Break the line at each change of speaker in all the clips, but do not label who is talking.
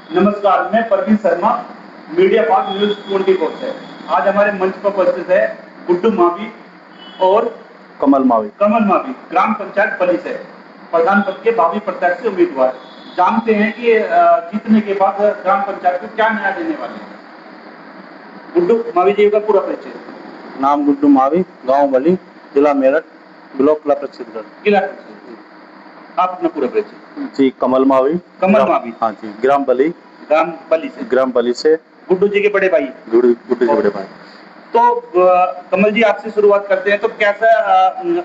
नमस्कार, मैं Parveen Sharma, media park news 24 से। आज हमारे मंच पर उपस्थित है गुड्डू मावी और कमल मावी, ग्राम पंचायत बली से प्रधान पद के भावी प्रत्याशी उम्मीदवार। जानते हैं कि जीतने के बाद ग्राम पंचायत को क्या न्याय देने वाले हैं। गुड्डू मावी जी का पूरा परिचय।
नाम गुड्डू मावी, गांव बली, जिला मेरठ, ब्लॉक किला प्रसिद्धगढ़।
आप अपना पूरा परिचय।
जी, कमल मावी। हाँ जी, ग्राम बली से
गुड्डू जी के बड़े भाई।
गुड्डू के बड़े भाई।
तो कमल जी, आपसे शुरुआत करते हैं। तो कैसा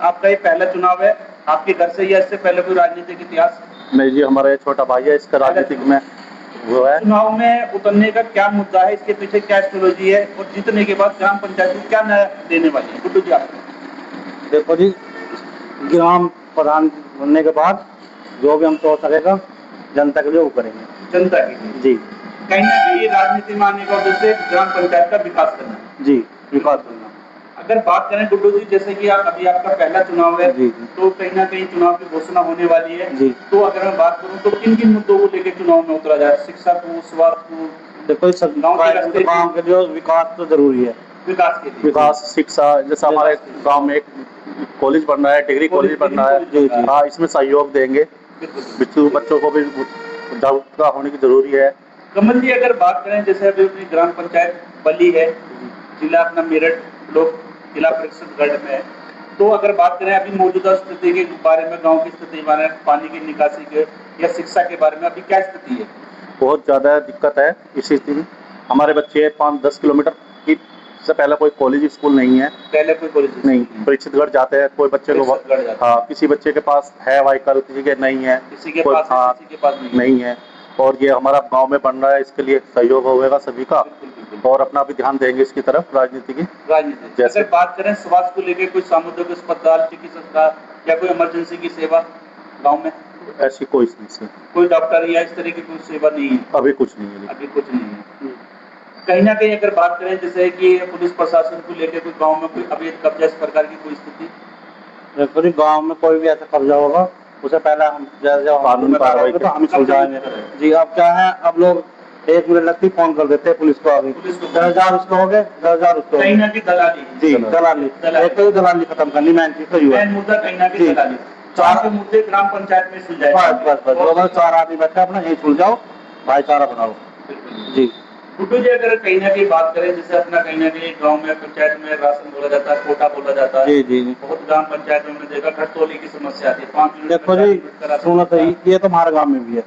आपका ये पहला चुनाव है आपके घर से, या इससे पहले कोई राजनीतिक इतिहास?
नहीं जी, हमारा ये छोटा भाई है, इसका राजनीतिक में वो है।
चुनाव में उतरने का क्या मुद्दा है, इसके पीछे क्या स्ट्रेटेजी है, और जीतने के बाद ग्राम पंचायत को क्या न्याय देने वाली है? गुड्डू जी, आप
देखो जी, ग्राम प्रधान बनने के बाद जो भी हम सोच सकेगा जनता के लिए वो करेंगे।
जनता के लिए
जी,
कहीं ना कहीं राजनीति में आने का उद्देश्य ग्राम पंचायत का विकास करना।
जी, विकास करना।
अगर बात करें गुड्डू जी, जैसे कि अभी आपका पहला चुनाव है,
जी,
तो कहीं ना कहीं चुनाव की घोषणा होने वाली है
जी।
तो अगर मैं बात करूं तो किन किन मुद्दों को लेकर चुनाव में उतरा जाए? शिक्षा को, स्वास्थ्य को?
देखो, गाँव के जो विकास तो जरूरी है।
विकास के लिए
विकास, शिक्षा, जैसे हमारे गांव में एक कॉलेज बन रहा है, डिग्री कॉलेज बन रहा है। हाँ, इसमें सहयोग देंगे। बच्चों को भी जागरूकता होने की जरूरी है।
कमल जी, अगर बात करें जैसे अभी अपनी ग्राम पंचायत बली है, जिला अपना मेरठ, ब्लॉक जिला परिषदगढ़ में है, तो अगर बात करें अभी मौजूदा स्थिति के बारे में, गांव की स्थिति के बारे में, पानी की निकासी के या शिक्षा के बारे में अभी क्या स्थिति है?
बहुत ज्यादा दिक्कत है इस स्थिति में। हमारे बच्चे 5-10 किलोमीटर की से पहले कोई कॉलेज स्कूल नहीं है।
पहले कोई कॉलेज
नहीं, परिषदगढ़ जाते हैं। कोई बच्चे को हाँ, किसी बच्चे के पास है व्हीकल, किसी के नहीं है,
किसी के पास
नहीं है। और ये हमारा गांव में बन रहा है, इसके लिए सहयोग होगा सभी का, और अपना भी ध्यान देंगे इसकी तरफ राजनीति की।
जैसे अगर बात करें स्वास्थ्य को लेकर, कोई सामुदायिक अस्पताल, चिकित्सा या कोई इमरजेंसी की सेवा गाँव में
ऐसी कोई नहीं,
कोई डॉक्टर या इस तरह की कोई सेवा नहीं है?
अभी कुछ नहीं है।
अभी कुछ नहीं है। कहीं ना कहीं अगर बात करें जैसे कि पुलिस प्रशासन को लेकर कोई गांव में कोई अभी कब्जा इस प्रकार की कोई स्थिति?
पूरी गांव में कोई भी ऐसा कब्जा होगा, उसे पहले हम कानूनी कार्रवाई तो हम सुलझाएंगे जी। अब क्या है, अब लोग 1 मिनट लगती फोन कर देते हैं पुलिस को। अभी 10,000 उसको हो गए, 10,000 उसको।
कहीं ना कहीं दलाली।
जी, दलाली खत्म करनी मेन चीज तो
मुद्दा कहीं ना कहीं दलाली। 4 मुद्दे ग्राम पंचायत में सुलझाए।
बस 4 आदमी बैठे अपना यही सुलझाओ, भाईचारा बनाओ। जी
गुड्डू जी, अगर कहीं ना कहीं बात करें जैसे अपना कहीं ना कहीं गांव में पंचायत में राशन बोला जाता है, कोटा बोला जाता है।
जी, जी।
बहुत ग्राम पंचायत में देखा घटतोली की समस्या आती है। 5 मिनट।
देखो जी, सुनो सही, ये तो हमारे गांव में भी है।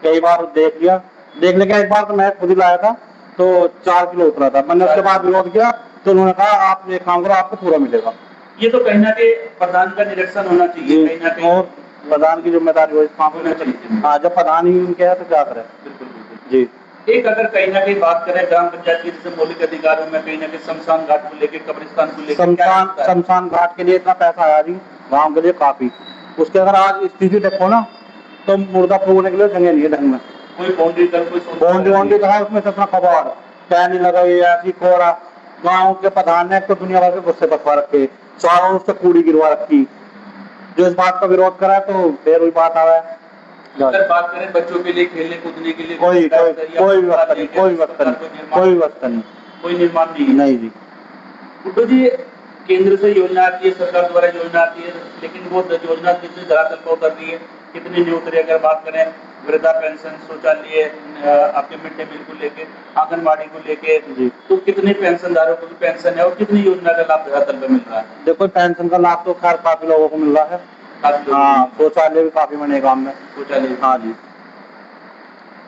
कई बार देख लिया, देखने के एक बार तो मैं खुद ही लाया था, तो 4 किलो उतरा था। मैंने उसके बाद विरोध किया तो उन्होंने कहा आप एक काम करो, आपको पूरा मिलेगा।
ये तो कहीं ना कहीं प्रधान का निरीक्षण होना चाहिए, कहीं ना कहीं, और
प्रधान की जिम्मेदारी हो इस काम होना चाहिए। हाँ, जब प्रधान ही उनके है तो क्या करें। जी।
एक अगर कहीं ना कहीं बात करें ग्राम पंचायत के जैसे मौलिक अधिकारों में, कहीं ना कहीं शमशान घाट को लेकर, कब्रिस्तान को लेकर,
शमशान घाट के लिए इतना पैसा आया जी गाँव के लिए काफी। उसके अगर आज स्थिति देखो ना, तो मुर्दा फूकने के लिए जगह नहीं है ढंग में।
कोई बाउंड्री
कहा है, उसमें इतना कबाड़ पैनी लगाई, ऐसी कोड़ा। गाँव के प्रधान ने तो दुनिया भर के गुस्से बसवा रखे, चारों से कूड़ी गिरवा रखी। जो इस बात का विरोध करा तो फिर वही बात आ रहा है।
अगर बात करें बच्चों के लिए खेलने कूदने के लिए
कोई व्यवस्था नहीं,
कोई निर्माण
नहीं जी।
गुड्डू जी, केंद्र से योजना आती है, सरकार द्वारा योजना आती है, लेकिन वो योजना कितनी धरातल पर उतर रही है, कितनी नहीं उतरी? अगर बात करें वृद्धा पेंशन, शौचालय, आपके मिड डे मील को लेके, आंगनबाड़ी को लेके, तो कितने पेंशनधारकों को पेंशन है और कितनी योजना का लाभ धरातल पर मिल रहा है?
देखो, पेंशन का लाभ तो खैर काफी लोगों को मिल रहा है। हाँ, शौचालय भी काफी बने गाँव में।
शौचालय,
हाँ जी।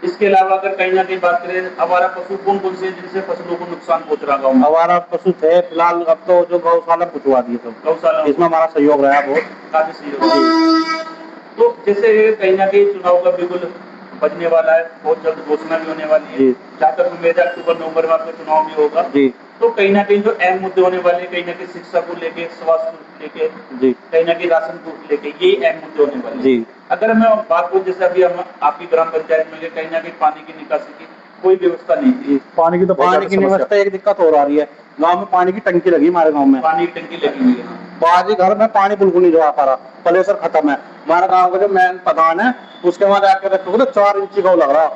इसके अलावा अगर कहीं ना कहीं बात करें, आवारा पशु कौन कौन से जिनसे फसलों को नुकसान पहुंच रहा गाँव में?
आवारा पशु थे फिलहाल, अब तो जो गौशाला पुछवा दिए थे। गौशाला, इसमें हमारा सहयोग रहा बहुत,
काफी सहयोग। तो जैसे कहीं ना कहीं चुनाव का बिल्कुल बजने वाला है, बहुत जल्द घोषणा भी होने वाली है। जहाँ तक उम्मीद है अक्टूबर नवंबर में आपका चुनाव भी होगा जी। तो कहीं ना कहीं जो अहम मुद्दे होने वाले, कहीं ना कहीं शिक्षा को लेके, स्वास्थ्य को लेके जी, कहीं ना कहीं राशन को लेके, ये अहम मुद्दे होने वाले जी। अगर मैं बात करूँ जैसे अभी हम आपकी ग्राम पंचायत में कहीं ना कहीं पानी की निकासी की कोई व्यवस्था नहीं थी। पानी की व्यवस्था
एक दिक्कत हो रही है। गाँव में पानी की टंकी लगी, हमारे गाँव में
पानी की टंकी लगी हुई है।
बाजी घर में पानी बिल्कुल नहीं जा पा रहा, प्रेशर खत्म है। हमारा गाँव का जो मेन प्रधान है, उसके बाद आके देखो तो 4 इंची का लग रहा,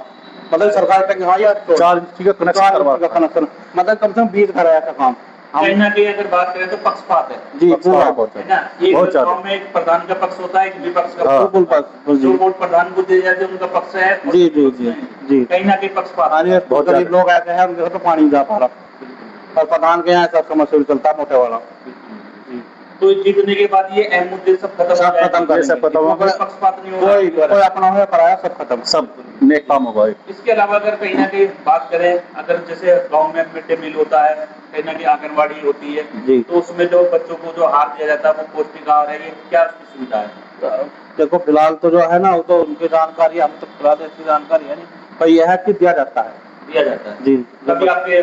मतलब सरकार टंकी हाँ या तो
4 इंची का कनेक्शन करवा
का कनेक्शन, मतलब कम से कम 20 घर आया था काम
कहीं ना कहीं अगर बात करें तो पक्षपात है,
जी
पक्षपात
पूरा
बहुत
है ना। एक
बहुत ज्यादा।
गांव में एक प्रधान का पक्ष होता है, एक विपक्ष का
हाँ।
बिल्कुल बस
जो
जी
वोट प्रधान को दिए जाते हैं उनका पक्ष है और
जी जी
विपक्ष
जी
नहीं।
जी
कहीं ना कहीं पक्षपात
पानी
है।
बहुत गरीब लोग आते हैं उनके घर तो पानी नहीं जा पा रहा और प्रधान के यहाँ सब समस्या चलता है मोटे वाला जी
तो जीतने के बाद ये अहम मुद्दे सब खत्म हो
सब
जाएंगे।
खत्म
ये सब खत्म हो
कोई
गया।
पक्षपात नहीं होगा
कोई कोई अपना हो या पराया सब खत्म
सब नेक काम होगा।
इसके अलावा अगर कहीं ना कहीं बात करें, अगर जैसे गांव में मिड डे मील होता है, कहीं ना कहीं आंगनबाड़ी होती है,
जी।
तो उसमें जो बच्चों को जो आहार दिया जाता है वो पौष्टिक आहार है, ये क्या उसकी सुविधा है?
देखो फिलहाल तो जो है ना वो तो उनकी जानकारी हम तो फिलहाल ऐसी जानकारी है नहीं पर यह है कि दिया जाता है
दिया जाता है
जी
कभी आपके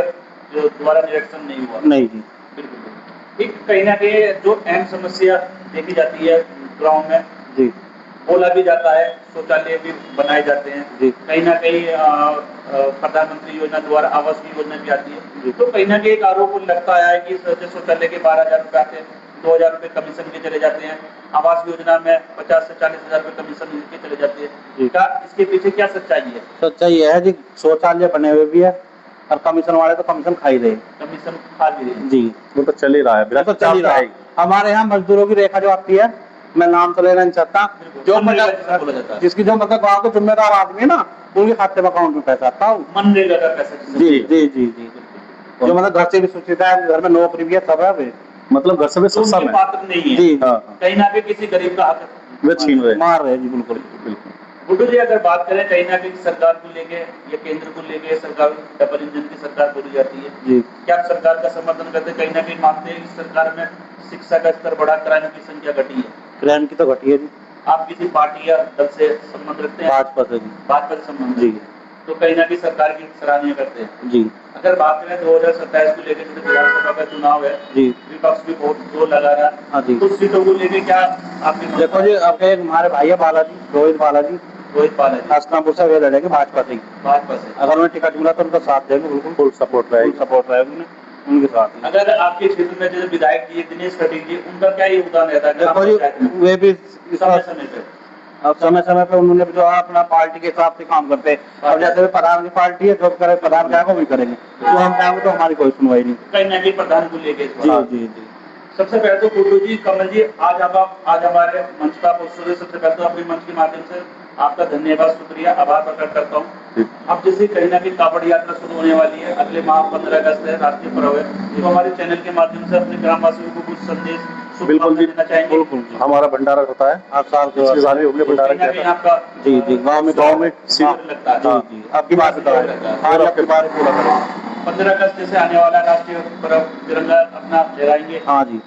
जो द्वारा निरीक्षण नहीं हुआ?
नहीं जी
बिल्कुल। एक कहीं ना कहीं जो अहम समस्या देखी जाती है गाँव में,
जी
बोला भी जाता है, शौचालय भी बनाए जाते हैं
जी
कहीं ना कहीं प्रधानमंत्री योजना द्वारा आवास की योजना भी आती
जी।
है, तो कहीं ना कहीं एक आरोप लगता है कि शौचालय के 12,000 रुपए आते हैं, 2,000 रुपए कमीशन के चले जाते हैं, आवास योजना में 50 से 40,000 रुपए कमीशन के चले जाते हैं।
जी।
क्या इसके पीछे क्या सच्चाई है?
सच्चाई यह है जी शौचालय बने हुए भी है और कमीशन वाले तो कमीशन खा ही रहे
कमीशन खा भी रहे हैं।
जी
वो तो चल ही रहा है,
वो तो चल ही रहा है। हमारे यहाँ मजदूरों की रेखा जो आती है मैं नाम तो लेना नहीं चाहता जो
मनरेगा जिसे बोला जाता है।
जिसकी जो मतलब गाँव के जिम्मेदार आदमी है ना उनके खाते में अकाउंट में पैसा आता है
मनरेगा का पैसा जिसे
जी
बोला
जी जी जी जो मतलब घर से भी सूचित है घर में नौकरी भी है सब है वे
मतलब घर से भी
जाता है, तो
सस्ता
उनके
में
पात्र नहीं है।
जी
हाँ,
कहीं ना कहीं किसी गरीब का हक
वे छीन रहे।
मार रहे जी बिल्कुल
बिल्कुल।
गुड्डू जी, अगर बात करें कहीं ना कहीं सरकार को लेके या केंद्र को लेके, सरकार डबल इंजन की सरकार बोली जाती है,
जी
क्या आप सरकार का समर्थन करते हैं? कहीं ना कहीं मानते हैं कि सरकार में शिक्षा का स्तर बढ़ा, क्राइम की संख्या घटी है?
क्राइम की तो घटी है जी
आप किसी पार्टी या दल से संबंध रखते हैं?
भाजपा से जी
भाजपा से संबंध
जी
है। तो कहीं ना कहीं सरकार की सराहनीय करते हैं।
जी
अगर बात करें 2027 को लेकर, जैसे विधानसभा का चुनाव है,
जी
विपक्ष भी बहुत जोर लगा रहा है,
हाँ जी
कुछ सीटों को लेके क्या आपकी
देखो जी आपके एक हमारे भाई है बालाजी रोहित बालाजी
रोहित बालाजी
हस्तिनापुर से वे लड़ेंगे भाजपा से ही।
भाजपा से?
अगर उन्हें टिकट मिला तो उनका साथ देंगे बिल्कुल
फुल सपोर्ट
फुल
रहेगी।
सपोर्ट रहेगा उन्हें उनके साथ ही।
अगर आपके क्षेत्र में जैसे विधायक जी दिनेश कटिक जी, उनका क्या योगदान रहता है ग्राम
देखो जी
पंचायत में
वे भी
समय समय पे?
अब समय समय पे उन्होंने जो है अपना पार्टी के हिसाब से काम करते हैं अब जैसे प्रधान की पार्टी है जो करे प्रधान क्या वो भी करेंगे जो हम कहेंगे तो हमारी कोई सुनवाई नहीं
कहीं ना कहीं प्रधान को लेके
जी जी जी
सबसे पहले तो गुड्डू जी, कमल जी, आज हमारे मंच का सबसे पहले तो अपने मंच के माध्यम से आपका धन्यवाद, शुक्रिया, आभार प्रकट करता हूँ। अब जैसे कहीं ना कहीं कांवड़ यात्रा शुरू होने वाली है, अगले माह 15 अगस्त है, राष्ट्रीय पर्व है, तो हमारे चैनल के माध्यम से अपने ग्रामवासियों को कुछ संदेश
बिल्कुल जी,
देना चाहेंगे?
बिल्कुल जी
हमारा भंडारा होता है
हर साल के
पिछले साल भी हमने भंडारा
कहीं ना
किया
कहीं
था।
आपका
जी जी गाँव में
शिविर लगता है।
हाँ।
जी आपकी बात बताएं हाँ जी, आपकी बात पूरा करें
15 अगस्त जैसे आने वाला राष्ट्रीय पर्व, तिरंगा अपना लहराएंगे
हाँ जी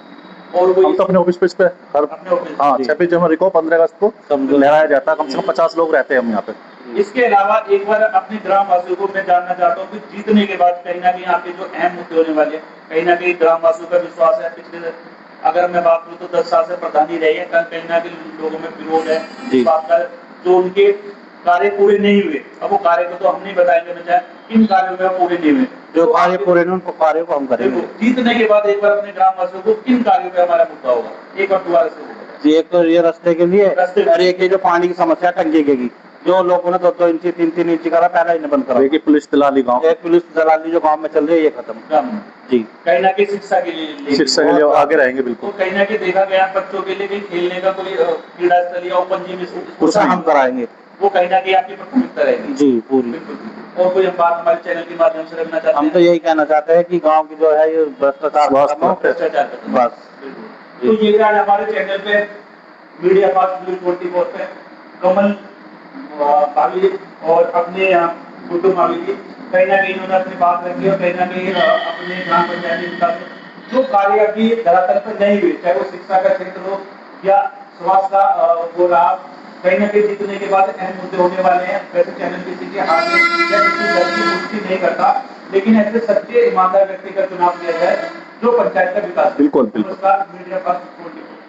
और
हम तो अपने ऑफिस पे हर
अपने ऑफिस
हाँ
जी।
26 जनवरी को 15 अगस्त को
समझो।
लहराया जाता है। कम से कम 50 लोग रहते हैं हम यहाँ पे।
इसके अलावा एक बार अपने ग्रामवासियों को मैं जानना चाहता हूँ कि जीतने के बाद कहीं ना कहीं आपके जो अहम मुद्दे होने वाले हैं, कहीं ना कहीं ग्रामवासियों का विश्वास है, पिछले अगर मैं बात करूँ तो 10 साल से प्रधान ही रहे हैं, कहीं ना कहीं लोगों में विरोध है
जी।
इस बात का, जो उनके कार्य पूरे नहीं हुए। अब वो कार्य को तो हम नहीं बताएंगे, मैं चाहे किन कार्यों में पूरे नहीं हुए,
जो
तो
कार्य
आपके-
पूरे नहीं उनको कार्य को हम करेंगे
देखो, जीतने के बाद एक बार अपने ग्रामवासियों को किन कार्यों पे हमारा मुद्दा होगा, एक बार दोबारा से होगा।
जी एक तो ये रास्ते के लिए
रास्ते
और एक ये जो पानी की समस्या टंकी की जो लोगों ने 2-2 इंची 3-3 इंची करा पहला ही बंद करा
देखिए पुलिस दिलाली गाँव
एक पुलिस दलाली जो गांव में चल रही है ये खत्म
ग्राम
जी
कहीं ना कहीं शिक्षा के लिए
शिक्षा के लिए आगे रहेंगे
तो
बिल्कुल।
कहीं ना कहीं देखा गया बच्चों के लिए कहीं खेलने का कोई क्रीड़ा स्थल या ओपन जिम
उसे हम कराएंगे
वो कहीं ना कहीं आपकी प्राथमिकता रहेगी।
जी पूरी
बिल्कुल। और कोई हम बात हमारे चैनल के माध्यम से रखना चाहते
हम
हैं?
तो यही कहना चाहते हैं कि गांव की जो है ये भ्रष्टाचार
स्वास्थ्य
खत्म हो
भ्रष्टाचार खत्म।
बस
बिल्कुल। तो ये आज हमारे चैनल पे मीडिया फास्ट न्यूज 24 पे कमल भाभी और अपने गुड्डू भाभी जी कहीं ना कहीं उन्होंने अपनी बात रखी और कहीं ना कहीं अपने ग्राम पंचायत विकास में जो कार्य अभी धरातल पर नहीं हुए, चाहे वो शिक्षा का क्षेत्र हो या स्वास्थ्य का वो रहा, कहीं ना कहीं जीतने के बाद अहम मुद्दे होने वाले हैं। वैसे चैनल किसी के हाथ में या किसी दल की पुष्टि नहीं करता, लेकिन ऐसे सच्चे ईमानदार व्यक्ति का चुनाव किया जाए जो पंचायत का विकास।
बिल्कुल, बिल्कुल।
नमस्कार, मीडिया पर